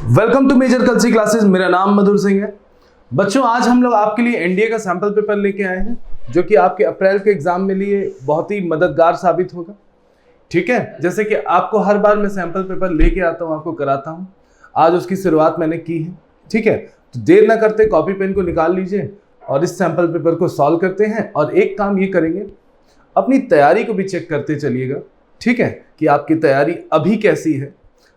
Welcome to Major Kalsi classes. मेरा नाम मधुर सिंह है। बच्चों, आज हम लोग आपके लिए एनडीए का सैंपल पेपर लेके आए हैं जो कि आपके अप्रैल के एग्जाम में लिए बहुत ही मददगार साबित होगा। ठीक है, जैसे कि आपको हर बार मैं सैंपल पेपर लेके आता हूँ, आपको कराता हूँ। आज उसकी शुरुआत मैंने की है। ठीक है, तो देर ना करते कॉपी पेन को निकाल लीजिए और इस सैंपल पेपर को सॉल्व करते हैं। और एक काम ये करेंगे, अपनी तैयारी को भी चेक करते चलिएगा। ठीक है, कि आपकी तैयारी अभी कैसी है।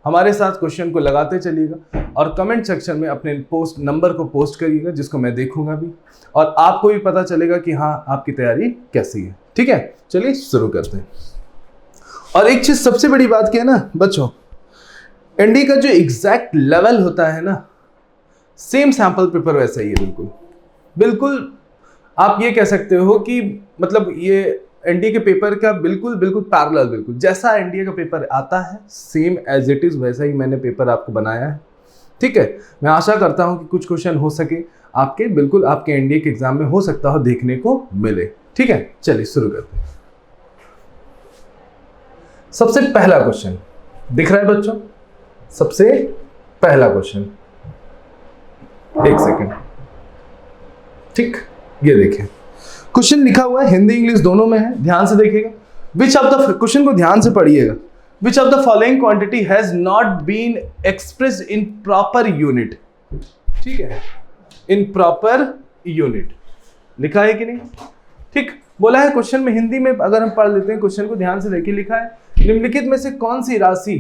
हमारे साथ क्वेश्चन को लगाते चलिएगा और कमेंट सेक्शन में अपने पोस्ट नंबर को पोस्ट करिएगा, जिसको मैं देखूंगा भी और आपको भी पता चलेगा कि हाँ, आपकी तैयारी कैसी है। ठीक है, चलिए शुरू करते हैं। और एक चीज सबसे बड़ी बात क्या है ना बच्चों, एनडीए का जो एग्जैक्ट लेवल होता है ना, सेम सैंपल पेपर वैसा ही है। बिल्कुल बिल्कुल आप ये कह सकते हो कि मतलब ये एनडीए के पेपर का बिल्कुल पैरेलल, बिल्कुल जैसा एनडीए का पेपर आता है सेम एज इट इज वैसा ही मैंने पेपर आपको बनाया है। ठीक है, मैं आशा करता हूं कि कुछ क्वेश्चन हो सके आपके, बिल्कुल आपके एनडीए के एग्जाम में हो सकता हो देखने को मिले। ठीक है, चलिए शुरू करते हैं। सबसे पहला क्वेश्चन दिख रहा है बच्चों? सबसे पहला क्वेश्चन, एक सेकेंड। ठीक, ये देखिए क्वेश्चन लिखा हुआ है, हिंदी इंग्लिश दोनों में है, ध्यान से देखिएगा। विच ऑफ द, क्वेश्चन को ध्यान से पढ़िएगा। Which of the following quantity has not been expressed in proper unit. ठीक है, इन प्रॉपर यूनिट लिखा है कि नहीं? ठीक, बोला है क्वेश्चन में हिंदी में। अगर हम पढ़ लेते हैं क्वेश्चन को ध्यान से देखिए, लिखा है निम्नलिखित में से कौन सी राशि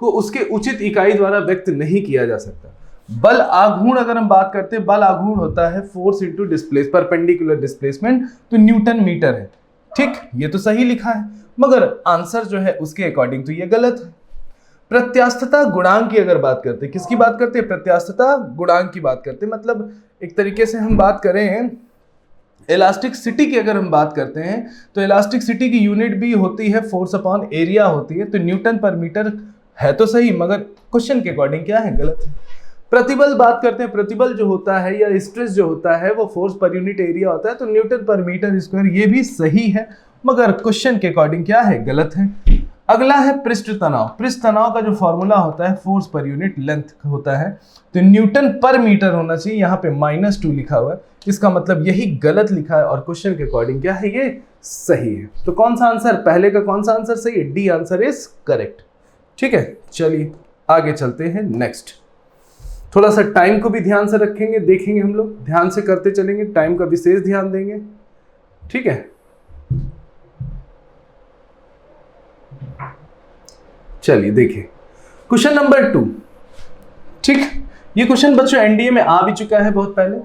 को उसके उचित इकाई द्वारा व्यक्त नहीं किया जा सकता। बल आघूर्ण, अगर हम बात करते हैं, बल आघूर्ण होता है force into displace perpendicular displacement, तो न्यूटन मीटर है। ठीक, ये तो सही लिखा है, मगर आंसर जो है उसके अकॉर्डिंग तो ये गलत है। प्रत्यास्थता गुणांक की अगर बात करते हैं, किसकी बात करते हैं? प्रत्यास्थता गुणांक की बात करते हैं। मतलब एक तरीके से हम बात करें इलास्टिसिटी की, अगर हम बात करते हैं तो इलास्टिसिटी की यूनिट भी होती है फोर्स अपॉन एरिया होती है, तो न्यूटन पर मीटर है तो सही, मगर क्वेश्चन के अकॉर्डिंग क्या है? गलत है। प्रतिबल बात करते हैं, प्रतिबल जो होता है या स्ट्रेस जो होता है वो फोर्स पर यूनिट एरिया होता है, तो न्यूटन पर मीटर स्क्वायर, ये भी सही है, मगर क्वेश्चन के अकॉर्डिंग क्या है? गलत है। अगला है पृष्ठ तनाव। पृष्ठ तनाव का जो फॉर्मूला होता है फोर्स पर यूनिट लेंथ होता है, तो न्यूटन पर मीटर होना चाहिए, यहाँ पे -2 लिखा हुआ है, इसका मतलब यही गलत लिखा है और क्वेश्चन के अकॉर्डिंग क्या है? ये सही है। तो कौन सा आंसर, पहले का कौन सा आंसर सही है? D answer is correct. ठीक है, चलिए आगे चलते हैं। नेक्स्ट, थोड़ा सा टाइम को भी ध्यान से रखेंगे, देखेंगे हम लोग, ध्यान से करते चलेंगे, टाइम का विशेष ध्यान देंगे। ठीक है, चलिए देखिए क्वेश्चन नंबर 2। ठीक, ये क्वेश्चन बच्चों एनडीए में आ भी चुका है बहुत पहले।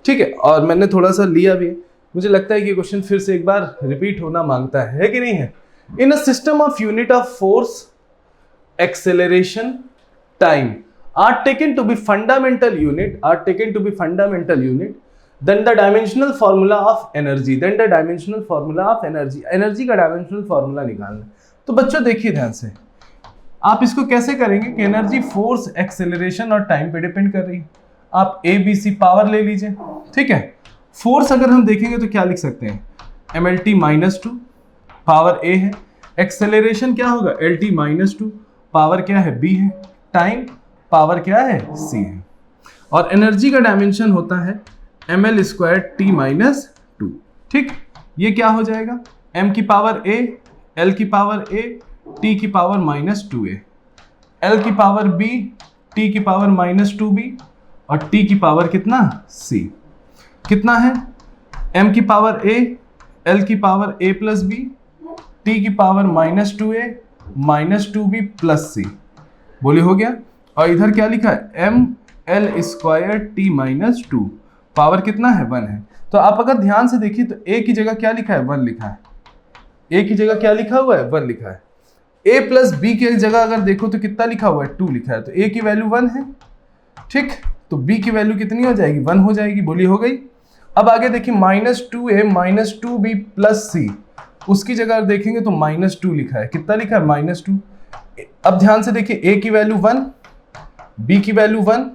ठीक है, और मैंने थोड़ा सा लिया भी, मुझे लगता है कि क्वेश्चन फिर से एक बार रिपीट होना मांगता है कि नहीं है? In a system of unit of force, acceleration, time are taken to be fundamental unit, then the dimensional formula of energy, energy का dimensional formula निकालना। तो बच्चों देखिए ध्यान से, आप इसको कैसे करेंगे कि एनर्जी फोर्स एक्सेलरेशन और टाइम पे डिपेंड कर रही है। आप ए बी सी पावर ले लीजिए। ठीक है, फोर्स अगर हम देखेंगे तो क्या लिख सकते हैं? mlt -2 पावर ए है। एक्सेलरेशन क्या होगा? lt -2 पावर क्या है? b है। टाइम पावर क्या है? c है। और एनर्जी का डायमेंशन होता है ml² t-2। ठीक, ये क्या हो जाएगा? m की पावर a, l की पावर a, t की पावर -2a, l की पावर b, t की पावर -2b और t की पावर कितना? c। कितना है? m की पावर a, l की power a plus b, t की power -2a -2b plus c। बोले हो गया। और इधर क्या लिखा है? ml² t-2, पावर कितना है? 1 है। तो आप अगर ध्यान से देखिए तो a की जगह क्या लिखा है? 1 लिखा है। a की जगह क्या लिखा हुआ है? 1 लिखा है। a प्लस b की जगह अगर देखो तो कितना लिखा हुआ है? 2 लिखा है। तो a की वैल्यू 1 है। ठीक, तो b की वैल्यू कितनी हो जाएगी? 1 हो जाएगी। बोली हो गई। अब आगे देखिए -2a -2b प्लस c, उसकी जगह देखेंगे तो -2 लिखा है। कितना लिखा है? -2। अब ध्यान से देखिए, a की वैल्यू 1, b की वैल्यू 1,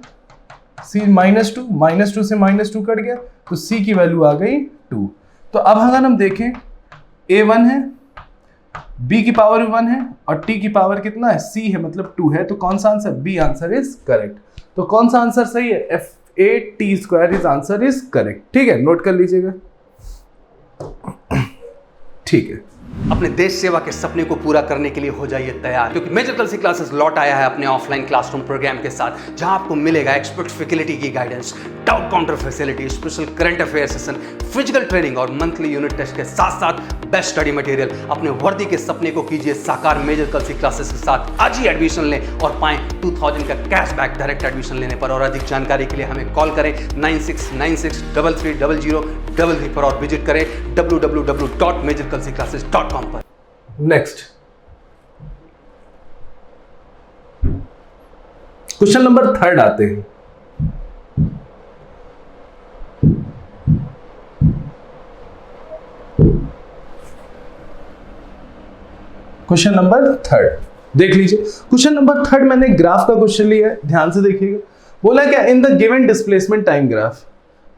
c -2 से -2 कट गया, तो c की वैल्यू आ गई 2। तो अब अगर हम देखें a1 है, b की पावर 1 है और t की पावर कितना है, c है, मतलब 2 है। तो कौन सा answer, B answer is correct. तो कौन सा आंसर सही है, f8t² is answer is correct. ठीक है, नोट कर लीजिएगा। ठीक है, अपने देश सेवा के सपने को पूरा करने के लिए हो जाइए तैयार, क्योंकि मेजर कल्सी क्लासेस लौट आया है अपने ऑफलाइन क्लासरूम प्रोग्राम के साथ, जहां आपको मिलेगा एक्सपर्ट फैकल्टी की guidance, doubt counter facility, special current affair session, physical training और मंथली यूनिट टेस्ट के साथ साथ बेस्ट स्टडी मटेरियल। अपने वर्दी के सपने को कीजिए साकार मेजर कल्सी क्लासेस के साथ। आज ही एडमिशन लें और पाएं 2000 का कैशबैक डायरेक्ट एडमिशन लेने पर। और अधिक जानकारी के लिए हमें कॉल करें 9696330033 पर और विजिट करें www.majorkalsiclasses.com पर। नेक्स्ट क्वेश्चन नंबर 3 आते हैं। क्वेश्चन नंबर 3 देख लीजिए। क्वेश्चन नंबर 3 मैंने ग्राफ का क्वेश्चन लिया है, ध्यान से देखिएगा। बोला क्या, in the given displacement time graph.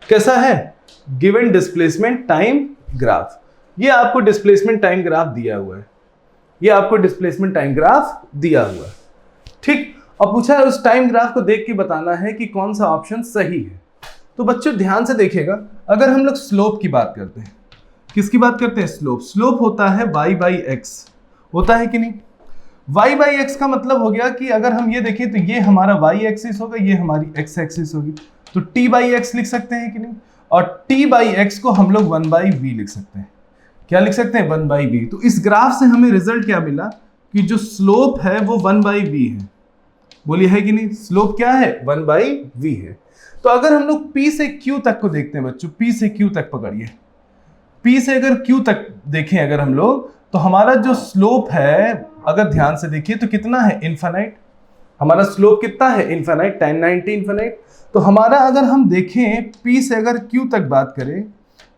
कैसा है, गिवन डिस्प्लेसमेंट टाइम ग्राफ। ये आपको डिस्प्लेसमेंट टाइम ग्राफ दिया हुआ है, ये आपको डिस्प्लेसमेंट टाइम ग्राफ दिया हुआ है। ठीक, और पूछा है उस टाइम ग्राफ को देख के बताना है कि कौन सा ऑप्शन सही है। तो बच्चों ध्यान से देखिएगा, अगर हम लोग स्लोप की बात करते हैं, किसकी बात करते हैं, स्लोप। स्लोप होता है y/x, होता है कि नहीं। y/x का मतलब हो गया कि अगर हम ये देखें तो ये हमारा y एक्सिस होगा, ये हमारी x एक्सिस होगी, तो t/x लिख सकते हैं कि नहीं। और t/x को हम लोग 1/v लिख सकते हैं। क्या लिख सकते हैं, 1/v। तो इस ग्राफ से हमें रिजल्ट क्या मिला कि जो स्लोप है वो 1/v है। बोलिए है कि नहीं, स्लोप क्या है, 1/v है। तो अगर हम लोग p से q तक को देखते हैं बच्चों, p से q तक पकड़िए, p से अगर q तक देखें अगर हम लोग, तो हमारा जो स्लोप है अगर ध्यान से देखिए तो कितना है, इनफाइनाइट। हमारा स्लोप कितना है, इनफाइनाइट, tan 90 इनफाइनाइट। तो हमारा अगर हम देखें p से अगर q तक बात करें,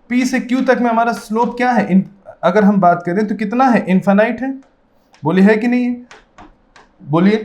p से q तक में हमारा स्लोप क्या है, अगर हम बात करें तो कितना है, इनफाइनाइट है। बोलिए है कि नहीं है, बोलिए।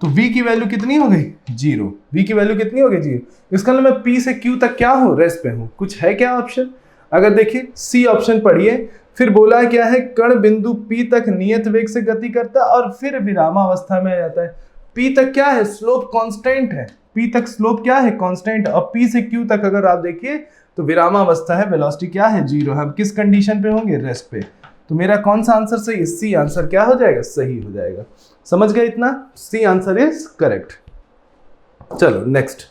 तो v की वैल्यू कितनी हो गई, 0। v की वैल्यू कितनी हो गई, 0। इसका मतलब मैं p से q तक क्या हूं, रेस्ट पे हूं। कुछ है क्या ऑप्शन, अगर देखिए सी ऑप्शन पढ़िए। फिर बोला क्या है, कण बिंदु P तक नियत वेग से गति करता है और फिर विरामावस्था में आ जाता है। P तक क्या है, स्लोप कांस्टेंट है। P तक स्लोप क्या है, कांस्टेंट। और P से Q तक अगर आप देखिए तो विरामावस्था है, वेलोसिटी क्या है, 0। हम किस कंडीशन पे होंगे, रेस्ट पे। तो मेरा कौन सा आंसर सही है, सी आंसर क्या हो जाएगा, सही हो जाएगा। समझ गए इतना, सी आंसर इज करेक्ट। चलो नेक्स्ट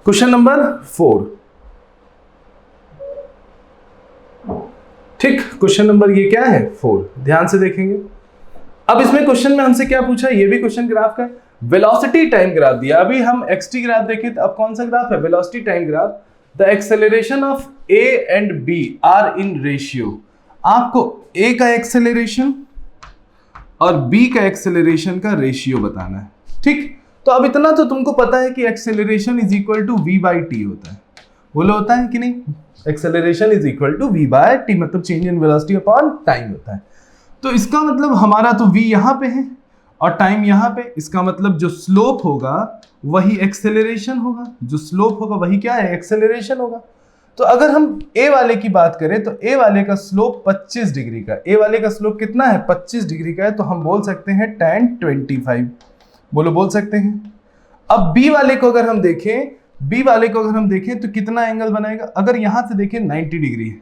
क्वेश्चन नंबर 4। ठीक, क्वेश्चन नंबर ये क्या है, 4। ध्यान से देखेंगे। अब इसमें क्वेश्चन में हमसे क्या पूछा, ये भी क्वेश्चन ग्राफ का है। वेलोसिटी टाइम ग्राफ दिया। अभी हम xt ग्राफ देखें तो अब कौन सा ग्राफ है, velocity time graph. The acceleration of a and b are in ratio. आपको a का एक्सेलरेशन और b का एक्सेलरेशन का रेशियो बताना है। ठीक, तो अब इतना तो तुमको पता है कि acceleration is equal to v/t होता है। बोलो होता है कि नहीं, acceleration is equal to v/t, मतलब change in velocity upon time होता है। तो इसका मतलब हमारा तो v यहाँ पे है और टाइम यहाँ पे। इसका मतलब जो स्लोप होगा वही एक्सेलरेशन होगा, जो स्लोप होगा वही क्या है, एक्सेलरेशन होगा। तो अगर हम a वाले की बात करें तो a वाले का स्लोप 25 डिग्री का, a वाले का स्लोप कितना है, 25 डिग्री का है। तो हम बोल सकते हैं tan 25। बोलो, बोल सकते हैं। अब b वाले को अगर हम देखें, b वाले को अगर हम देखें तो कितना एंगल बनाएगा, अगर यहां से देखें 90 डिग्री है,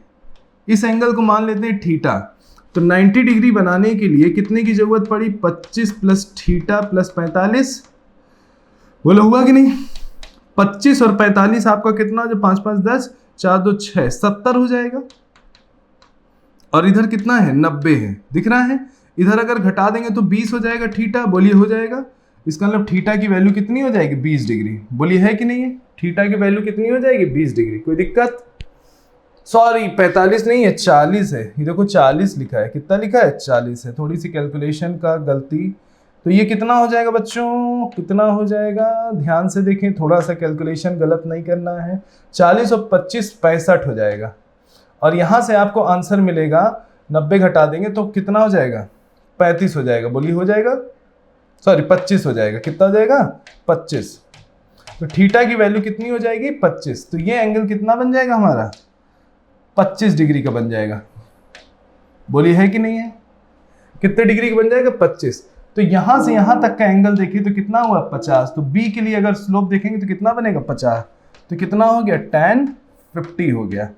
इस एंगल को मान लेते हैं थीटा। तो 90 डिग्री बनाने के लिए कितने की जरूरत पड़ी, 25 प्लस थीटा प्लस 45। बोलो हुआ कि नहीं, 25 और 45 आपका कितना, जो 5 5 10 4 2 6 70 हो जाएगा। और इधर कितना है, 90 है, दिख रहा है। इधर अगर घटा देंगे तो 20 हो जाएगा थीटा। बोलिए हो जाएगा। इसका मतलब थीटा की वैल्यू कितनी हो जाएगी, 20 डिग्री। बोलिए है कि नहीं है, थीटा की वैल्यू कितनी हो जाएगी, 20 डिग्री। कोई दिक्कत, सॉरी 45 नहीं है, 40 है। ये देखो 40 लिखा है, कितना लिखा है, 40 है। थोड़ी सी कैलकुलेशन का गलती। तो ये कितना हो जाएगा बच्चों, कितना हो जाएगा, ध्यान से देखें, थोड़ा सा कैलकुलेशन गलत नहीं करना है। 40 और 25 65 हो जाएगा। और यहाँ से आपको आंसर मिलेगा, 90 घटा देंगे तो कितना हो जाएगा, 35 हो जाएगा। बोलिए हो जाएगा, सॉरी 25 हो जाएगा। कितना हो जाएगा, 25। तो थीटा की वैल्यू कितनी हो जाएगी, 25। तो ये एंगल कितना बन जाएगा हमारा, 25 डिग्री का बन जाएगा। बोलिए है कि नहीं है? कितने डिग्री बन जाएगा? 25। तो यहां से यहां तक का एंगल देखिए तो कितना हुआ? 50। तो बी के लिए अगर स्लोप देखेंगे तो कितना बनेगा? 50। तो कितना हो गया? tan 50 हो गया।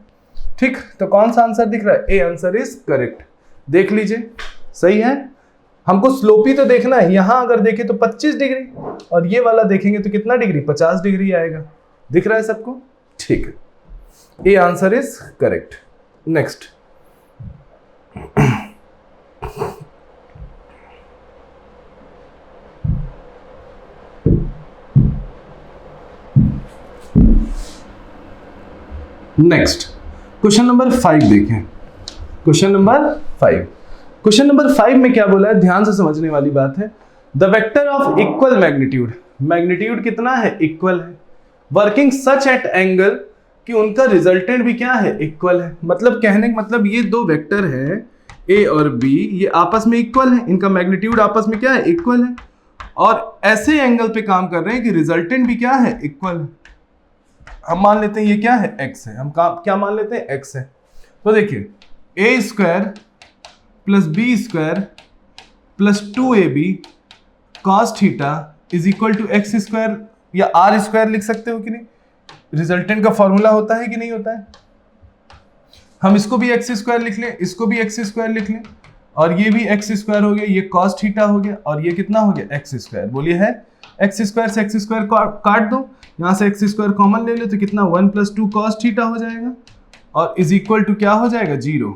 ठीक, तो कौन सा आंसर दिख रहा है? A answer is correct. देख लीजिए, सही है। हमको स्लोप ही तो देखना है। यहां अगर देखें तो 25 डिग्री और ये वाला देखेंगे तो कितना डिग्री? 50 डिग्री आएगा। दिख रहा है सबको? ठीक है, A answer is correct. Next, next question number 5 देखें। क्वेश्चन नंबर 5, क्वेश्चन नंबर 5 में क्या बोला है? ध्यान से समझने वाली बात है। The vector of equal magnitude, magnitude कितना है? इक्वल है। वर्किंग सच एट एंगल कि उनका रिजल्टेंट भी क्या है? इक्वल है। मतलब कहने का मतलब ये दो वेक्टर है ए और बी, ये आपस में इक्वल है, इनका मैग्नीट्यूड आपस में क्या है? इक्वल है। और ऐसे एंगल पे काम कर रहे हैं कि रिजल्टेंट भी क्या है? इक्वल है। हम मान लेते हैं ये क्या है? x है। हम क्या मान लेते हैं? x है। तो देखिए a square plus B square plus 2ab cos theta is equal to X square या आर स्क्वायर लिख सकते हो कि नहीं? रिजल्टेंट का फॉर्मूला होता है कि नहीं होता है? हम इसको भी एक्स स्क्वायर लिख लें, इसको भी एक्स स्क्वायर लिख लें, और ये भी एक्स स्क्वायर हो गया, ये cos थीटा हो गया, और ये कितना हो गया? X square. बोलिए है? एक्स स्क्वायर से एक्स स्क्वायर काट दो, यहां से एक्स स्क्वायर कॉमन ले लो तो कितना? 1 + 2 cos थीटा हो जाएगा, और इज इक्वल टू क्या हो जाएगा? 0।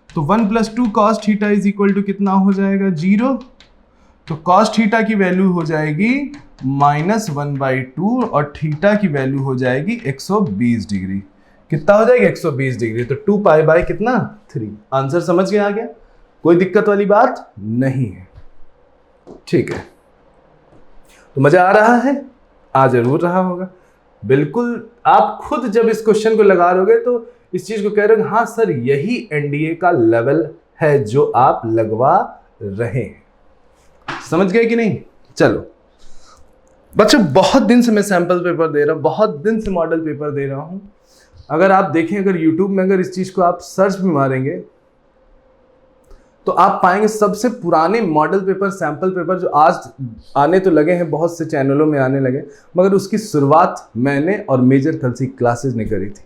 तो 1 + 2 cos theta is equal to कितना हो जाएगा? 0। तो cos थीटा की वैल्यू हो जाएगी -1/2 और थीटा की वैल्यू हो जाएगी 120 डिग्री। कितना हो जाएगा? 120 डिग्री। तो 2 पाई कितना? 3। आंसर समझ गया? आ गया? कोई दिक्कत वाली बात नहीं है। ठीक है, तो मजा आ रहा है? आ जरूर रहा होगा। बिल्कुल, आप खुद जब इस क्वेश्चन को लगा लोगे तो इस चीज को कह रहे हो हाँ सर यही एनडीए का लेवल है जो आप लगवा रहे हैं। समझ गए कि नहीं? चलो बच्चों, बहुत दिन से मैं सैंपल पेपर दे रहा हूं, बहुत दिन से मॉडल पेपर दे रहा हूं। अगर आप देखें, अगर यूट्यूब में अगर इस चीज को आप सर्च भी मारेंगे तो आप पाएंगे सबसे पुराने मॉडल पेपर, सैंपल पेपर जो आज आने तो लगे हैं, बहुत से चैनलों में आने लगे, मगर उसकी शुरुआत मैंने और मेजर कलसी क्लासेस ने करी थी।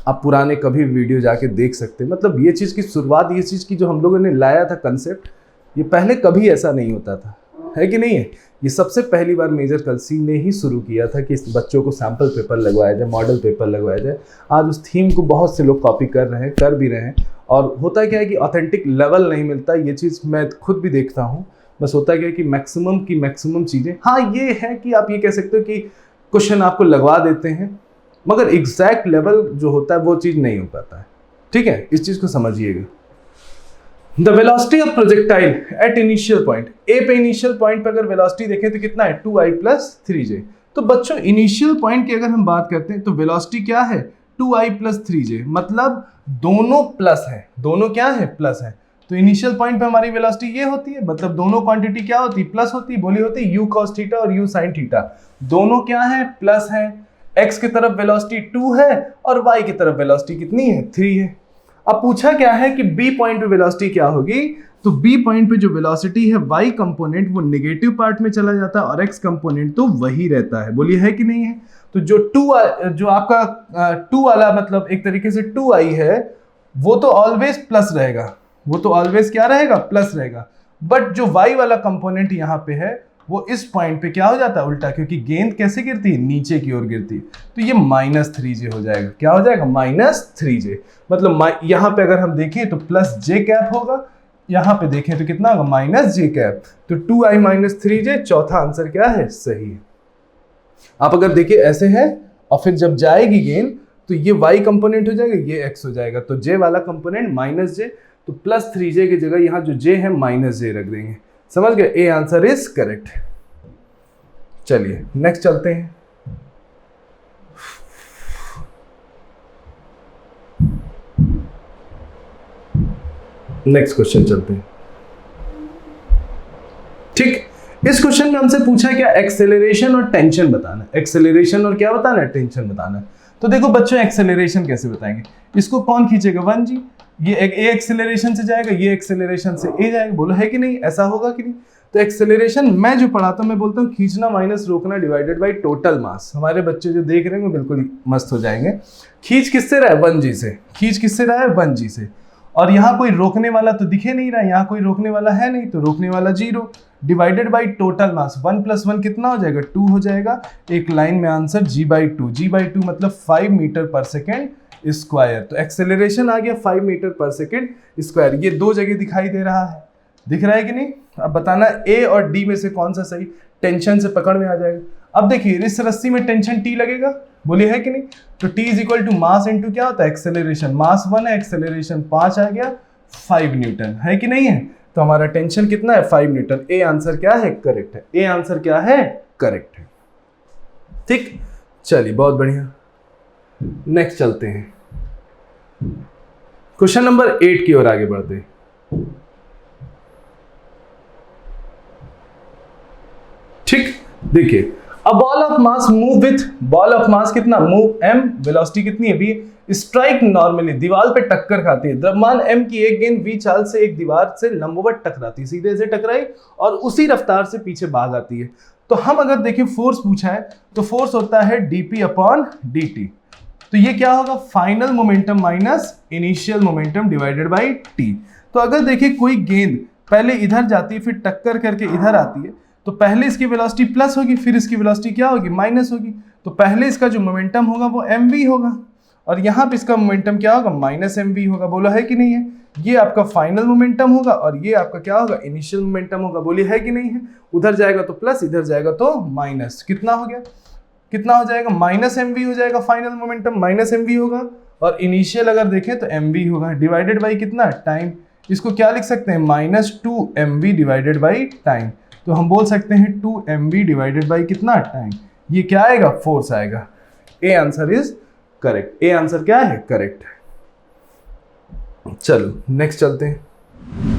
आप पुराने कभी वीडियो जाके देख सकते हैं। मतलब ये चीज़ की शुरुआत, ये चीज़ की जो हम लोगों ने लाया था कंसेप्ट, ये पहले कभी ऐसा नहीं होता था, है कि नहीं है? ये सबसे पहली बार मेजर कलसी ने ही शुरू किया था कि इस बच्चों को सैंपल पेपर लगवाया जाए, मॉडल पेपर लगवाया जाए। आज उस थीम को बहुत से लोग कॉपी कर रहे हैं, कर भी रहे हैं। और होता क्या है कि ऑथेंटिक लेवल नहीं मिलता, ये चीज़ मैं खुद भी देखता हूँ। बस होता क्या है कि मैक्सिमम चीज़ें, हाँ ये है कि आप ये कह सकते हो कि क्वेश्चन आपको लगवा देते हैं, मगर एग्जैक्ट लेवल जो होता है वो चीज़ नहीं हो पाता है। ठीक है, इस चीज़ को समझिएगा। The velocity of projectile at initial point, A पे इनिशियल पॉइंट पर अगर वेलोसिटी देखें तो कितना है? 2i + 3j। तो बच्चों इनिशियल पॉइंट की अगर हम बात करते हैं तो वेलोसिटी क्या है? 2i + 3j। मतलब दोनों प्लस है, दोनों क्या है? प्लस है। तो इनिशियल पॉइंट पे हमारी वेलोसिटी ये होती है, मतलब दोनों क्वांटिटी क्या होती है? प्लस होती है। बोली होती है u cos थीटा और u sin थीटा, दोनों क्या है? प्लस है। x की तरफ वेलोसिटी 2 है और y की तरफ वेलोसिटी कितनी है? 3 है। अब पूछा क्या है कि b पॉइंट पे वेलोसिटी क्या होगी? तो b पॉइंट पे जो वेलोसिटी है y कंपोनेंट वो नेगेटिव पार्ट में चला जाता है और x कंपोनेंट तो वही रहता है। बोलिए है कि नहीं है? तो जो आपका 2 वाला मतलब एक तरीके से 2i है, वो तो ऑलवेज प्लस रहेगा, वो तो ऑलवेज क्या रहेगा? प्लस रहेगा। बट जो y वाला कंपोनेंट यहाँ पे है वो इस पॉइंट पे क्या हो जाता है? उल्टा, क्योंकि गेंद कैसे गिरती है? नीचे की ओर गिरती है। तो ये -3j हो जाएगा। क्या हो जाएगा? -3j। मतलब यहाँ पे अगर हम देखें तो +j कैप होगा, यहाँ पे देखें तो कितना होगा? -j cap. तो 2i - 3j, चौथा आंसर क्या है? सही है। आप अगर देखिए ऐसे है और फिर जब जाएगी गेंद तो ये y कंपोनेंट हो जाएगा, ये x हो जाएगा। तो j वाला कंपोनेंट -j, तो +3j की जगह यहाँ जो j है -j रख देंगे। समझ गए? A answer is correct. चलिए नेक्स्ट चलते हैं। नेक्स्ट क्वेश्चन चलते हैं। ठीक, इस क्वेश्चन में हमसे पूछा क्या? एक्सेलरेशन और टेंशन बताना। एक्सेलरेशन और क्या बताना है? टेंशन बताना है। तो देखो बच्चों, एक्सेलरेशन कैसे बताएंगे? इसको कौन खींचेगा? 1g। ये ए एक्सेलरेशन से जाएगा, ये एक्सेलरेशन से ए जाएगा, बोलो है कि नहीं, ऐसा होगा कि नहीं। तो एक्सेलरेशन मैं जो पढ़ाता हूँ मैं बोलता हूँ खींचना माइनस रोकना डिवाइडेड बाय टोटल मास। हमारे बच्चे जो देख रहे हैं बिल्कुल मस्त हो जाएंगे। खींच किससे रहा है, 1g से, खींच किससे रहा है, 1g से। और यहाँ कोई रोकने वाला तो दिखे नहीं रहा, यहाँ कोई रोकने वाला है नहीं, तो रोकने वाला 0 डिवाइडेड बाई टोटल मास। 1 + 1 कितना हो जाएगा, 2 हो जाएगा। एक लाइन में आंसर g/2, g/2 मतलब 5 मीटर पर सेकेंड स्क्वायर। तो एक्सेलरेशन आ गया 5 मीटर पर सेकेंड स्क्वायर। ये दो जगह दिखाई दे रहा है, दिख रहा है कि नहीं। अब बताना ए और डी में से कौन सा सही, टेंशन से पकड़ में आ जाएगा। अब देखिए इस रस्सी में टेंशन टी लगेगा, बोलिए है कि नहीं। तो T = मास इंटू क्या होता है, एक्सेलरेशन। मास 1 है, एक्सेलरेशन 5 आ गया, 5 न्यूटन है कि नहीं है। तो हमारा टेंशन कितना है, 5 न्यूटन। ए आंसर क्या है, करेक्ट है। ए आंसर क्या है, करेक्ट है। ठीक, चलिए बहुत बढ़िया, नेक्स्ट चलते हैं। क्वेश्चन नंबर 8 की ओर आगे बढ़ते हैं। ठीक, देखिए a ball of mass move with, ball of mass कितना, मूव m, वेलोसिटी कितनी है v, स्ट्राइक नॉर्मली, दीवार पे टक्कर खाती है। द्रव्यमान m की एक गेंद v चाल से एक दीवार से लंबवत टकराती है, सीधे से टकराई और उसी रफ्तार से पीछे भाग आती है। तो हम अगर देखें फोर्स पूछा है तो फोर्स होता है dp/dt। तो ये क्या होगा, final momentum minus initial momentum divided by t। तो अगर देखिए कोई गेंद पहले इधर जाती है फिर टक्कर करके इधर आती है, तो पहले इसकी वेलोसिटी प्लस होगी, फिर इसकी वेलोसिटी क्या होगी, माइनस होगी। तो पहले इसका जो मोमेंटम होगा वो mv होगा और यहाँ पे इसका मोमेंटम क्या होगा, माइनस mv होगा। बोलो है कि नहीं है। ये आपका फाइनल मोमेंटम होगा और ये आपका क्या होगा, इनिशियल मोमेंटम होगा। बोलिए है कि नहीं है। उधर जाएगा तो प्लस, इधर जाएगा तो माइनस। कितना हो गया, कितना हो जाएगा, माइनस mv हो जाएगा। फाइनल मोमेंटम माइनस mv होगा और इनिशियल अगर देखें तो mv होगा, डिवाइडेड बाई कितना, टाइम। इसको क्या लिख सकते हैं, -2mv डिवाइडेड बाई टाइम। तो हम बोल सकते हैं 2mv डिवाइडेड बाई कितना, टाइम। ये क्या आएगा, फोर्स आएगा। A answer is correct. A answer क्या है, करेक्ट है। चलो नेक्स्ट चलते हैं।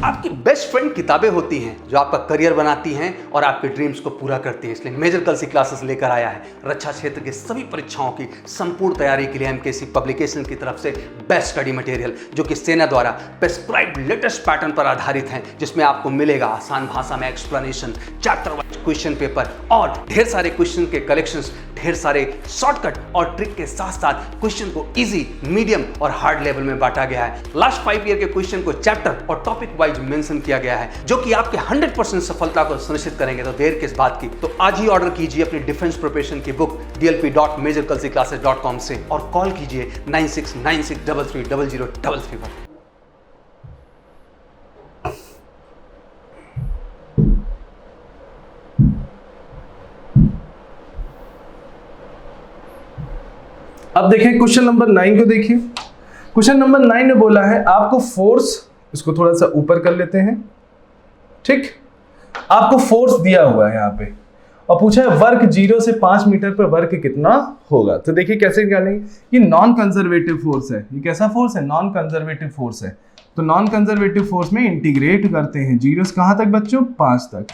आपकी बेस्ट फ्रेंड किताबें होती हैं जो आपका करियर बनाती हैं और आपके ड्रीम्स को पूरा करती हैं। इसलिए मेजर कल सी क्लासेस लेकर आया है रक्षा क्षेत्र के सभी परीक्षाओं की संपूर्ण तैयारी के लिए एमकेसी पब्लिकेशन की तरफ से बेस्ट स्टडी मटेरियल, जो कि सेना द्वारा प्रेस्क्राइब्ड लेटेस्ट पैटर्न पर आधारित हैं, जिसमें आपको मिलेगा आसान भाषा में explanation, chapter wise question paper और ढेर सारे क्वेश्चन के कलेक्शंस, ढेर सारे शॉर्टकट और ट्रिक के साथ साथ क्वेश्चन को इजी, मीडियम और हार्ड लेवल में बांटा गया है। लास्ट 5 ईयर के क्वेश्चन को चैप्टर और टॉपिक वाइज मेंशन किया गया है, जो कि आपके 100% सफलता को सुनिश्चित करेंगे। तो देर किस बात की, तो आज ही ऑर्डर कीजिए अपनी डिफेंस प्रिपरेशन की बुक dlp.majorkalsiclasses.com से और कॉल कीजिए 9696330033 पर। अब देखें क्वेश्चन नंबर 9 को देखिए। क्वेश्चन नंबर 9 में बोला है आपको फोर्स, इसको थोड़ा सा ऊपर कर लेते हैं। ठीक, आपको फोर्स दिया हुआ है यहाँ पे और पूछा है वर्क 0 से 5 मीटर पर वर्क कितना होगा। तो देखिए कैसे निकालेंगे। ये नॉन कंजर्वेटिव फोर्स है। ये कैसा फोर्स है, नॉन कंजर्वेटिव फोर्स है। तो नॉन कंजर्वेटिव फोर्स में इंटीग्रेट करते हैं 0 से कहाँ तक बच्चों, 5 तक।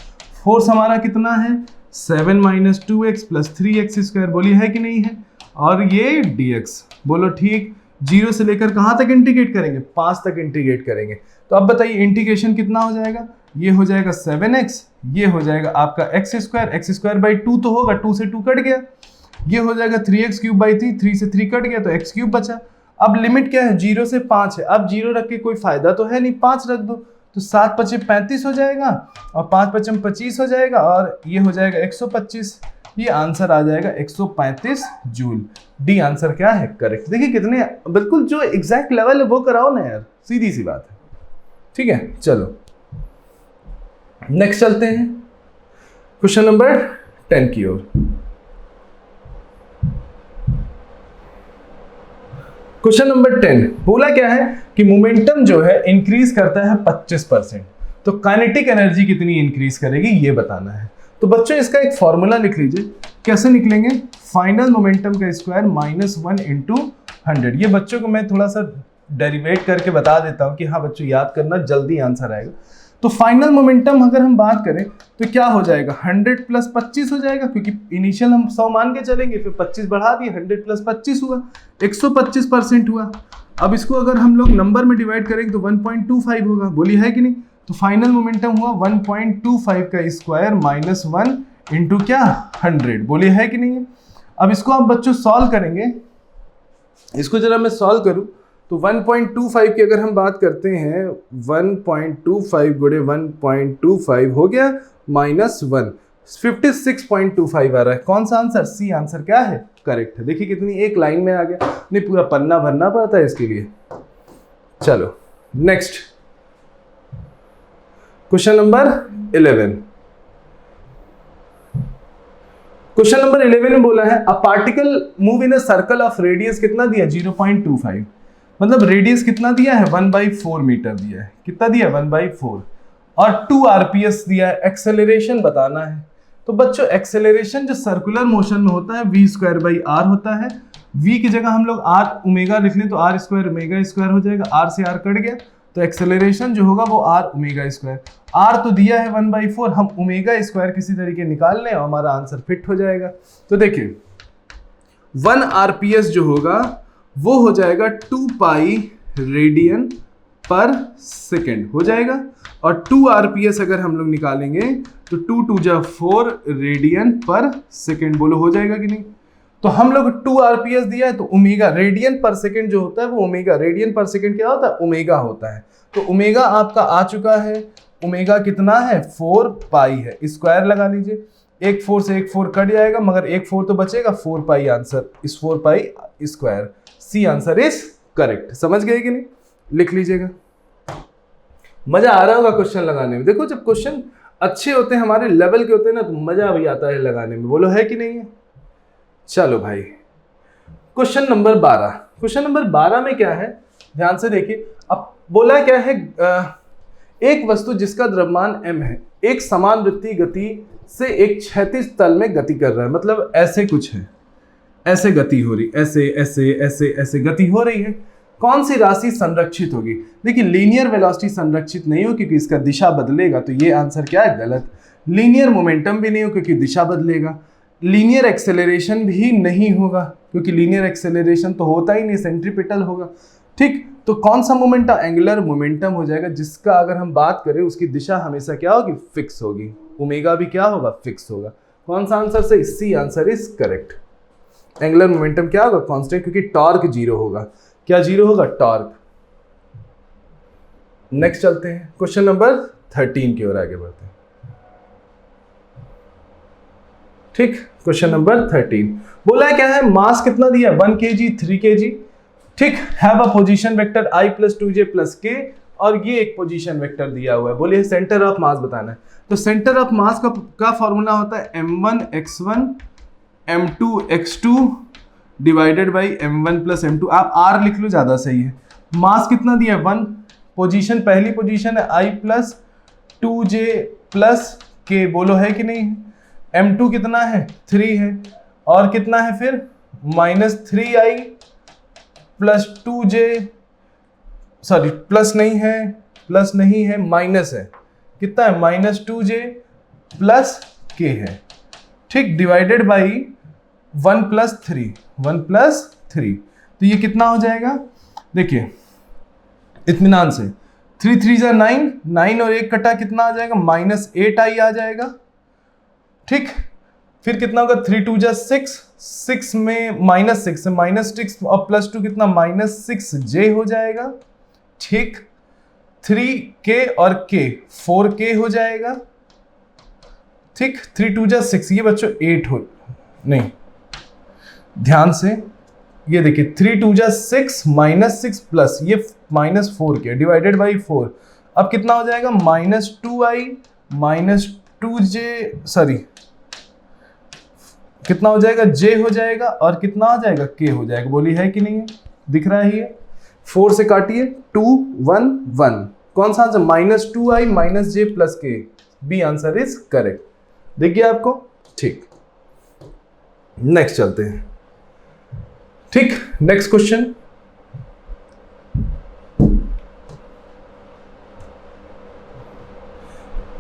फोर्स हमारा कितना है, 7 - 2x + 3x²। बोलिए है कि नहीं है। और ये dx, बोलो ठीक। 0 से लेकर कहाँ तक इंटीग्रेट करेंगे, 5 तक इंटीग्रेट करेंगे। तो अब बताइए इंटीग्रेशन कितना हो जाएगा, ये हो जाएगा 7x, ये हो जाएगा आपका x², 2 तो होगा, 2 से 2 कट गया। ये हो जाएगा 3x³ 3 से 3 कट गया तो x³ बचा। अब लिमिट क्या है, 0 से 5 है। अब 0 रख के कोई फायदा तो है नहीं, 5 रख दो तो 7 × 5 = 35 हो जाएगा और 5 × 5 = 25 हो जाएगा और ये हो जाएगा 125। ये आंसर आ जाएगा 135 जूल। डी आंसर क्या है, करेक्ट। देखिए कितने बिल्कुल जो एग्जैक्ट लेवल है वो कराओ ना यार, सीधी सी बात है। ठीक है, चलो नेक्स्ट चलते हैं क्वेश्चन नंबर 10 की ओर। क्वेश्चन नंबर 10 बोला क्या है कि मोमेंटम जो है इंक्रीज करता है 25%। तो काइनेटिक एनर्जी कितनी इंक्रीज करेगी ये बताना है। तो बच्चों इसका एक फॉर्मूला लिख लीजिए। कैसे निकलेंगे, फाइनल मोमेंटम का स्क्वायर -1 × 100। ये बच्चों को मैं थोड़ा सा डेरिवेट करके बता देता हूँ कि हाँ बच्चों याद करना, जल्दी आंसर आएगा। तो फाइनल मोमेंटम अगर हम बात करें तो क्या हो जाएगा, 100 + 25 हो जाएगा, क्योंकि इनिशियल हम 100 मान के चलेंगे, फिर 25 बढ़ा दिए, 100 + 25 हुआ, 125% हुआ। अब इसको अगर हम लोग नंबर में डिवाइड करेंगे तो 1.25 होगा, बोलिए है कि नहीं। तो फाइनल मोमेंटम हुआ 1.25 का स्क्वायर माइनस 1 इंटू क्या 100, बोलिए है कि नहीं है। अब इसको आप बच्चों सॉल्व करेंगे, इसको जरा मैं सॉल्व करूं तो 1.25 की अगर हम बात करते हैं 1.25 गुणे 1.25 हो गया माइनस 1, 56.25 आ रहा है। कौन सा आंसर, सी आंसर क्या है, करेक्ट है। देखिए कितनी एक लाइन में आ गया, नहीं पूरा पन्ना भरना पड़ता है इसके लिए। चलो next question number 11। Question number 11 में बोला है a particle move in a circle of radius कितना दिया 0.25, मतलब रेडियस कितना दिया है 1/4 मीटर दिया है, कितना दिया 1/4 और 2 आरपीएस दिया है। एक्सेलरेशन बताना है, तो बच्चों एक्सेलरेशन जो सर्कुलर मोशन में होता है v²/r होता है। v की जगह हम लोग r ओमेगा लिख लें तो r² ओमेगा स्क्वायर हो जाएगा, r से r कट गया तो एक्सेलरेशन जो होगा वो r ओमेगा स्क्वायर। r तो दिया है 1/4, हम ओमेगा स्क्वायर किसी तरीके निकाल लें और हमारा आंसर फिट हो जाएगा। तो देखिए 1 आरपीएस जो होगा वो हो जाएगा 2 पाई रेडियन पर सेकेंड हो जाएगा, और 2 आरपीएस अगर हम लोग निकालेंगे तो 2 2 जा 4 रेडियन पर सेकेंड, बोलो हो जाएगा कि नहीं। तो हम लोग 2 आरपीएस दिया है तो ओमेगा रेडियन पर सेकेंड जो होता है वो ओमेगा, रेडियन पर सेकेंड क्या होता है ओमेगा होता है। तो ओमेगा आपका आ चुका है, ओमेगा कितना है 4 पाई है, स्क्वायर लगा लीजिए, एक 4 से एक 4 कट जाएगा मगर एक 4 तो बचेगा, 4 पाई आंसर, इस 4 pi square, C answer is correct. समझ गए कि नहीं, लिख लीजिएगा। मजा आ रहा होगा क्वेश्चन लगाने में। देखो जब क्वेश्चन अच्छे होते हैं, हमारे लेवल के होते हैं ना, तो मजा भी आता है लगाने में, बोलो है कि नहीं है। चलो भाई क्वेश्चन नंबर 12। क्वेश्चन नंबर 12 में क्या है, ध्यान से देखिए। अब बोला क्या है, एक वस्तु जिसका द्रव्यमान m है एक समान वृत्तीय गति से एक क्षैतिज तल में गति कर रहा है, मतलब ऐसे कुछ है, ऐसे गति हो रही, ऐसे ऐसे ऐसे ऐसे गति हो रही है। कौन सी राशि संरक्षित होगी। देखिए लीनियर वेलोसिटी संरक्षित नहीं हो क्योंकि इसका दिशा बदलेगा, तो ये आंसर क्या है गलत। लीनियर मोमेंटम भी नहीं हो क्योंकि दिशा बदलेगा। लीनियर एक्सेलरेशन भी नहीं होगा क्योंकि लीनियर एक्सेलरेशन तो होता ही नहीं, सेंट्रीपिटल होगा। ठीक, तो कौन सा मोमेंटम, एंगुलर मोमेंटम हो जाएगा, जिसका अगर हम बात करें उसकी दिशा हमेशा क्या होगी, फिक्स होगी। ओमेगा भी क्या होगा, फिक्स होगा। कौन सा आंसर सही, C answer is correct. Angular momentum क्या होगा, कांस्टेंट, क्योंकि टॉर्क जीरो होगा। क्या जीरो होगा, टॉर्क। नेक्स्ट चलते हैं क्वेश्चन नंबर 13 की ओर आगे बढ़ते हैं। ठीक, क्वेश्चन नंबर 13 बोला क्या है, मास कितना दिया 1 kg 3 kg। ठीक, have a position vector i + 2j + k, और ये एक पोजीशन वेक्टर दिया हुआ है। बोलिए सेंटर ऑफ मास बताना है। तो सेंटर ऑफ मास का फॉर्मूला होता है m1 x1 m2 x2 divided by m1 + m2। आप r लिख लो, ज्यादा सही है। मास कितना दिया है 1, पोजीशन पहली पोजीशन है i + 2j + k, बोलो है कि नहीं। m2 कितना है 3 है, और कितना है फिर -3i + 2j, सॉरी प्लस नहीं है, प्लस नहीं है, माइनस है, कितना है -2j + k है। ठीक, डिवाइडेड बाई 1 + 3, 1 + 3, तो ये कितना हो जाएगा, देखिए इत्मीनान से 3 3 जा 9, 9 और 1 कटा कितना आ जाएगा, -8i आ जाएगा। ठीक, फिर कितना होगा 3 2 जा 6, 6 में -6 से -6 और +2 कितना -6j हो जाएगा। ठीक, 3k और k 4k हो जाएगा। ठीक, 3 2 जा 6, ये बच्चों 8 हो, नहीं ध्यान से ये देखिए 3 2 जा 6 -6 प्लस ये -4k डिवाइडेड बाई 4, अब कितना हो जाएगा -2i -2j, सॉरी कितना हो जाएगा, j हो जाएगा, और कितना हो जाएगा, k हो जाएगा। बोली है कि नहीं है, दिख रहा है ये, 4 से काटिए 2 1 1, कौन सा answer -2i -j + k, B answer is correct. देखिए आपको। ठीक, नेक्स्ट चलते हैं। ठीक, नेक्स्ट क्वेश्चन,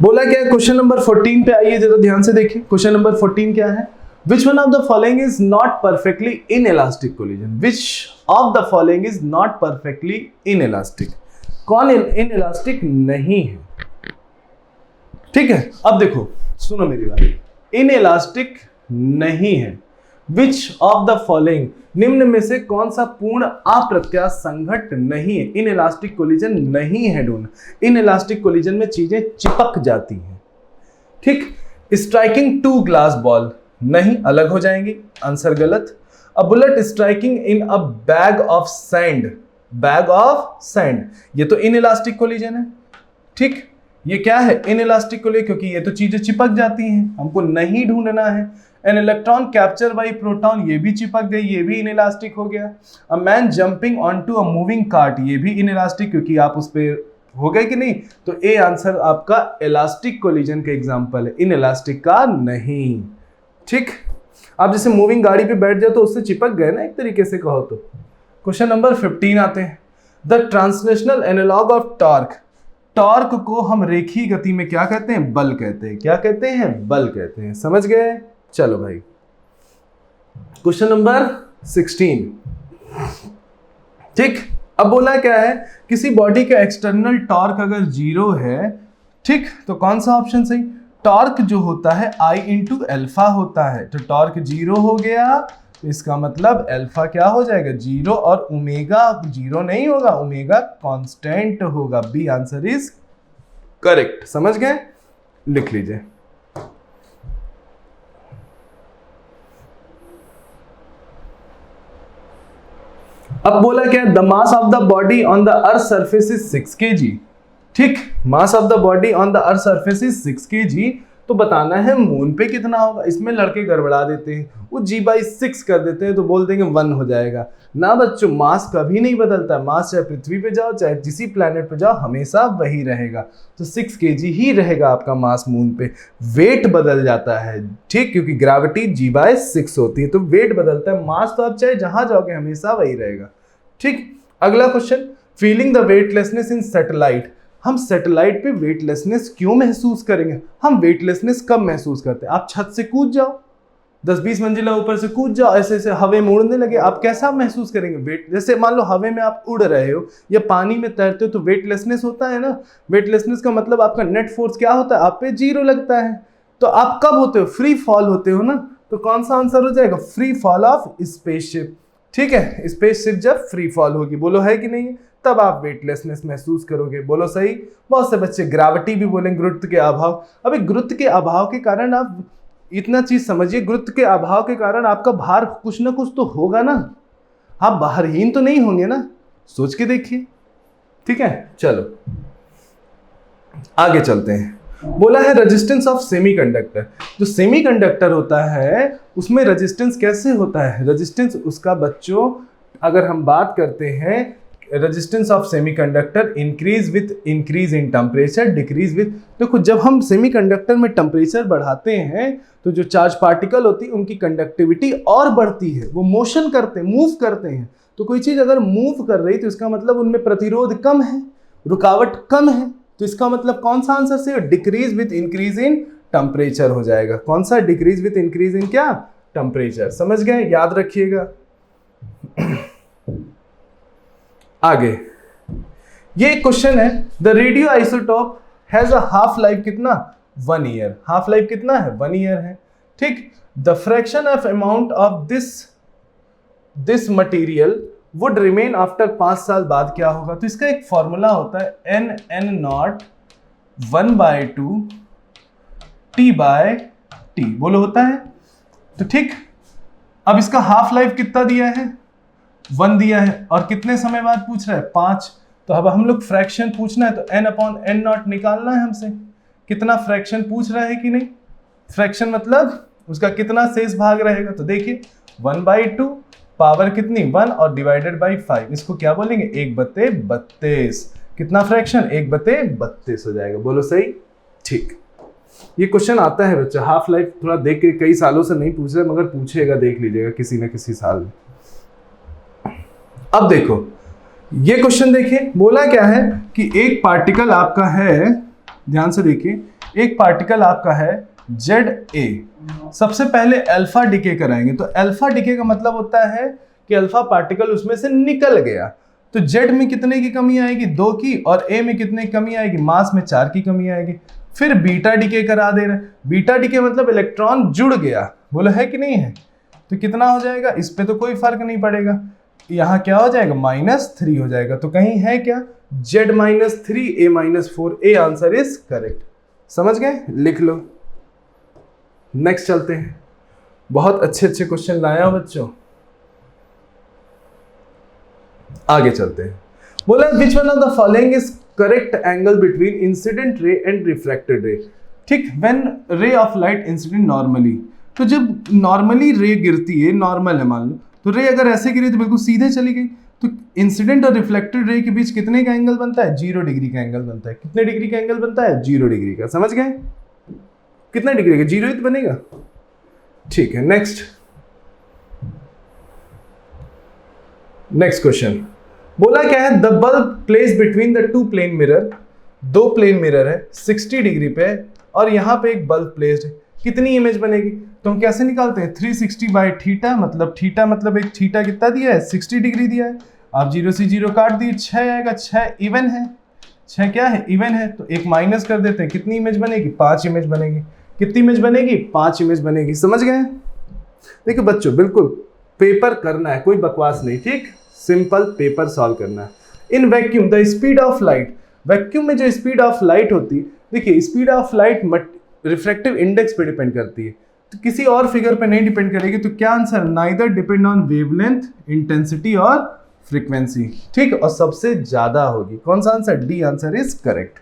बोला क्या है, क्वेश्चन नंबर 14 पे आइए जरा ध्यान से देखिए। क्वेश्चन नंबर 14 क्या है, Which one of the following is not perfectly inelastic collision? Which of the following is not perfectly inelastic? कौन inelastic नहीं है? ठीक है, अब देखो सुनो मेरी बात, inelastic नहीं है। Which of the following, निम्न में से कौन सा पूर्ण अप्रत्याश संघट्ट नहीं है? इनइलास्टिक कोलिजन नहीं है ढूंढ। इनइलास्टिक कोलिजन में चीजें चिपक जाती हैं। ठीक, स्ट्राइकिंग टू ग्लास बॉल नहीं, अलग हो जाएंगी, आंसर गलत। A bullet striking in a bag of sand, bag of sand, ये तो इनइलास्टिक कोलिजन है। ठीक, ये क्या है? इनइलास्टिक कोलिजन, क्योंकि ये तो चीजें चिपक जाती हैं, हमको नहीं ढूंढना है। An electron capture by proton, ये भी चिपक गई, ये भी इनइलास्टिक हो गया। A man jumping on to a moving cart, ये भी इनइलास्टिक, क्योंकि आप उस पर हो गए कि नहीं। तो ए आंसर आपका इलास्टिक कोलिजन का एग्जांपल है, इनइलास्टिक का नहीं। ठीक, आप जैसे मूविंग गाड़ी पे बैठ जाओ तो उससे चिपक गए ना, एक तरीके से कहो तो। क्वेश्चन नंबर 15 आते हैं। The translational analogue of torque, torque को हम रेखीय गति में क्या कहते हैं? बल कहते हैं। क्या कहते हैं? बल कहते हैं। समझ गए? चलो भाई, क्वेश्चन नंबर 16। ठीक, अब बोला क्या है? किसी बॉडी का एक्सटर्नल टॉर्क अगर 0 है, ठीक, तो कौन सा ऑप्शन सही? टॉर्क जो होता है I इंटू एल्फा होता है, तो टॉर्क 0 हो गया, तो इसका मतलब एल्फा क्या हो जाएगा? 0, और ओमेगा 0 नहीं होगा, ओमेगा कांस्टेंट होगा। B answer is correct. समझ गए? लिख लीजिए। अब बोला क्या? The mass of the body on the earth surface is 6 kg। ठीक, mass of the body on the earth surface is 6 kg, तो बताना है मून पे कितना होगा। इसमें लड़के गड़बड़ा देते हैं, वो g/6 कर देते हैं, तो बोल देंगे 1 हो जाएगा ना। बच्चों, मास कभी नहीं बदलता, मास चाहे पृथ्वी पे जाओ चाहे किसी प्लैनेट पे जाओ हमेशा वही रहेगा। तो 6 kg ही रहेगा आपका मास मून पे। वेट बदल जाता है, ठीक, क्योंकि ग्रेविटी g/6 होती है, तो वेट बदलता है। मास तो आप चाहे जहां जाओगे हमेशा वही रहेगा। ठीक, अगला question, feeling the weightlessness in satellite. हम सैटेलाइट पे वेटलेसनेस क्यों महसूस करेंगे? हम वेटलेसनेस कब महसूस करते हैं? आप छत से कूद जाओ, 10-20 मंजिला ऊपर से कूद जाओ, ऐसे ऐसे हवा में उड़ने लगे, आप कैसा महसूस करेंगे? वेट, जैसे मान लो हवा में आप उड़ रहे हो या पानी में तैरते हो, तो वेटलेसनेस होता है ना। वेटलेसनेस का मतलब आपका नेट फोर्स क्या होता है? आप पे 0 लगता है। तो आप कब होते हो? फ्री फॉल होते हो ना। तो कौन सा आंसर हो जाएगा? Free fall of spaceship. ठीक है, स्पेसशिप जब फ्री फॉल होगी, बोलो है कि नहीं, तब आप वेटलेसनेस महसूस करोगे। बोलो सही। बहुत से बच्चे ग्रेविटी भी बोलेंगे, गुरुत्व के अभाव। अभी गुरुत्व के अभाव के कारण आप इतना चीज समझिए, गुरुत्व के अभाव के कारण आपका भार कुछ ना कुछ तो होगा ना, आप भारहीन तो नहीं होंगे ना, सोच के देखिए। ठीक है, चलो आगे चलते हैं। बोला है रेजिस्टेंस ऑफ सेमीकंडक्टर। जो सेमीकंडक्टर होता है उसमें रेजिस्टेंस कैसे होता है? रेजिस्टेंस उसका बच्चों, अगर हम बात करते हैं, resistance of semiconductor increase with increase in temperature, decrease with, देखो जब हम सेमीकंडक्टर में टेम्परेचर बढ़ाते हैं तो जो चार्ज पार्टिकल होती है उनकी कंडक्टिविटी और बढ़ती है, वो मोशन करते हैं, मूव करते हैं। तो कोई चीज अगर मूव कर रही तो इसका मतलब उनमें प्रतिरोध कम है, रुकावट कम है, तो इसका मतलब कौन सा आंसर से? Decrease with increase in temperature हो जाएगा। कौन सा? डिक्रीज विथ इंक्रीज इन क्या? टेम्परेचर। समझ गए? याद रखिएगा। आगे ये क्वेश्चन है, the radio isotope has a half life कितना? 1 ईयर। हाफ लाइफ कितना है? 1 ईयर है। ठीक, the fraction of amount of this material would remain after 5 साल बाद क्या होगा? तो इसका एक फॉर्मूला होता है n0 1/2 t/t, बोलो होता है। तो ठीक, अब इसका हाफ लाइफ कितना दिया है? 1 दिया है, और कितने समय बाद पूछ रहा है? 5। तो अब हम लोग फ्रैक्शन पूछना है तो n/n0 निकालना है हमसे। कितना फ्रैक्शन पूछ रहा है कि नहीं? फ्रैक्शन मतलब उसका कितना शेष भाग रहेगा? तो देखिए 1/2 पावर कितनी? 1 और डिवाइडेड बाई 5, इसको क्या बोलेंगे? 1/32। कितना फ्रैक्शन? 1/32 हो जाएगा। बोलो सही। ठीक, ये क्वेश्चन आता है बच्चा। हाफ लाइफ थोड़ा देख के, कई सालों से नहीं पूछ रहे मगर पूछेगा, देख लीजिएगा किसी न किसी साल में। अब देखो ये क्वेश्चन देखिए, बोला क्या है कि एक पार्टिकल आपका है, ध्यान से देखिए, एक पार्टिकल आपका है जेड ए। सबसे पहले अल्फा डिके कराएंगे, तो अल्फा डिके का मतलब होता है कि अल्फा पार्टिकल उसमें से निकल गया। तो जेड में कितने की कमी आएगी, 2 की, और ए में कितने की कमी आएगी, मास में 4 की कमी आएगी। फिर बीटा डिके करा दे रहे, बीटा डिके मतलब इलेक्ट्रॉन जुड़ गया, बोला है कि नहीं है, तो कितना हो जाएगा, इस पे तो कोई फर्क नहीं पड़ेगा, यहाँ क्या हो जाएगा, -3 हो जाएगा। तो कहीं है क्या, Z -3 A -4, A answer is correct. समझ गए, लिख लो। नेक्स्ट चलते हैं, बहुत अच्छे अच्छे क्वेश्चन लाया हो बच्चों, आगे चलते हैं। बोला which one of the following is correct angle between incident ray and refracted रे। ठीक, when ray of light incident normally, तो जब नॉर्मली रे गिरती है, नॉर्मल है मान लो, तो रे अगर ऐसे गिरी तो बिल्कुल सीधे चली गई, तो इंसिडेंट और रिफ्लेक्टेड रे के बीच कितने का एंगल बनता है, 0 डिग्री का एंगल बनता है। कितने डिग्री का एंगल बनता है, 0 डिग्री का। समझ गए, कितने डिग्री का, 0 ही तो बनेगा। ठीक है, नेक्स्ट क्वेश्चन बोला क्या है, the bulb place between the 2 plane mirror, 2 plane mirror है 60 डिग्री पे, और यहां पे एक बल्ब प्लेस्ड है, कितनी इमेज बनेगी। तो हम कैसे निकालते हैं, 360 बाय थीटा, मतलब थीटा मतलब एक थीटा कितना दिया है, 60 डिग्री दिया है। आप 0 से 0 काट दिए, 6 आएगा, 6 इवन है, 6 क्या है, इवन है, तो एक माइनस कर देते हैं, कितनी इमेज बनेगी, 5 इमेज बनेगी। कितनी इमेज बनेगी, 5 इमेज बनेगी। समझ गए। देखिए बच्चों, बिल्कुल पेपर करना है, कोई बकवास नहीं, ठीक, सिंपल पेपर सॉल्व करना है। In vacuum the speed of light, vacuum में जो स्पीड ऑफ लाइट होती है, देखिए speed of light refractive index पे डिपेंड करती है, तो किसी और फिगर पे नहीं डिपेंड करेगी। तो क्या answer, neither depend on wavelength, intensity और फ्रीक्वेंसी। ठीक, और सबसे ज्यादा होगी, कौन सा answer, D answer is correct.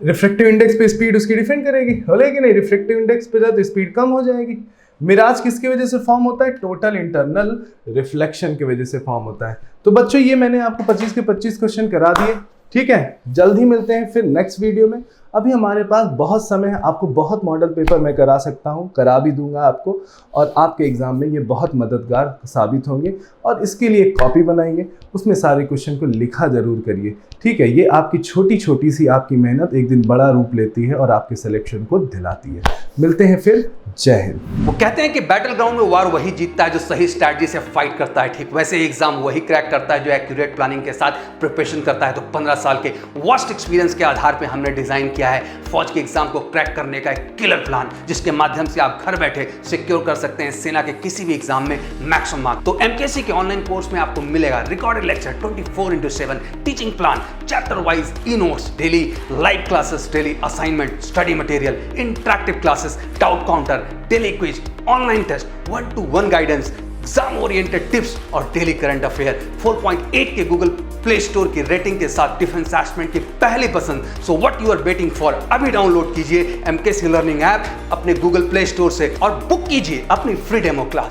Refractive index पे स्पीड उसकी डिपेंड करेगी, बोलेगी नहीं, रिफ्रैक्टिव इंडेक्स पे जाए तो स्पीड कम हो जाएगी। मिराज किसकी वजह से फॉर्म होता है, टोटल इंटरनल रिफ्लेक्शन की वजह से फॉर्म होता है। तो बच्चों ये मैंने आपको 25 के 25 क्वेश्चन करा दिए, ठीक है। जल्द ही मिलते हैं फिर नेक्स्ट वीडियो में। अभी हमारे पास बहुत समय है, आपको बहुत मॉडल पेपर मैं करा सकता हूँ, करा भी दूंगा आपको, और आपके एग्जाम में ये बहुत मददगार साबित होंगे। और इसके लिए एक कॉपी बनाइए, उसमें सारे क्वेश्चन को लिखा जरूर करिए, ठीक है। ये आपकी छोटी छोटी सी आपकी मेहनत एक दिन बड़ा रूप लेती है और आपके सिलेक्शन को दिलाती है। मिलते हैं फिर, जय हिंद। वो कहते हैं कि बैटल ग्राउंड में वार वही जीतता है जो सही स्ट्रैटेजी से फाइट करता है, ठीक वैसे एग्जाम वही क्रैक करता है जो एक्यूरेट प्लानिंग के साथ प्रिपरेशन करता है। तो 15 साल के वास्ट एक्सपीरियंस के आधार पे हमने डिजाइन किया है फौज के एग्जाम को क्रैक करने का एक किलर प्लान, जिसके माध्यम से आप घर बैठे सिक्योर कर सकते हैं सेना के किसी भी एग्जाम में मैक्सिमम मार्क्स। तो एमकेसी के ऑनलाइन कोर्स में आपको मिलेगा recorded lecture 24/7, teaching plan, chapter wise e notes, daily live classes, daily assignment, study material, interactive classes, doubt counter, daily quiz, online test, 1-to-1 guidance, exam oriented tips और daily current affair. 4.8 के Google Play Store की rating के साथ defence aspirant की पहली पसंद। So what you are waiting for, अभी download कीजिए एमकेसी लर्निंग ऐप अपने गूगल प्ले स्टोर से और बुक कीजिए अपनी फ्री डेमो क्लास।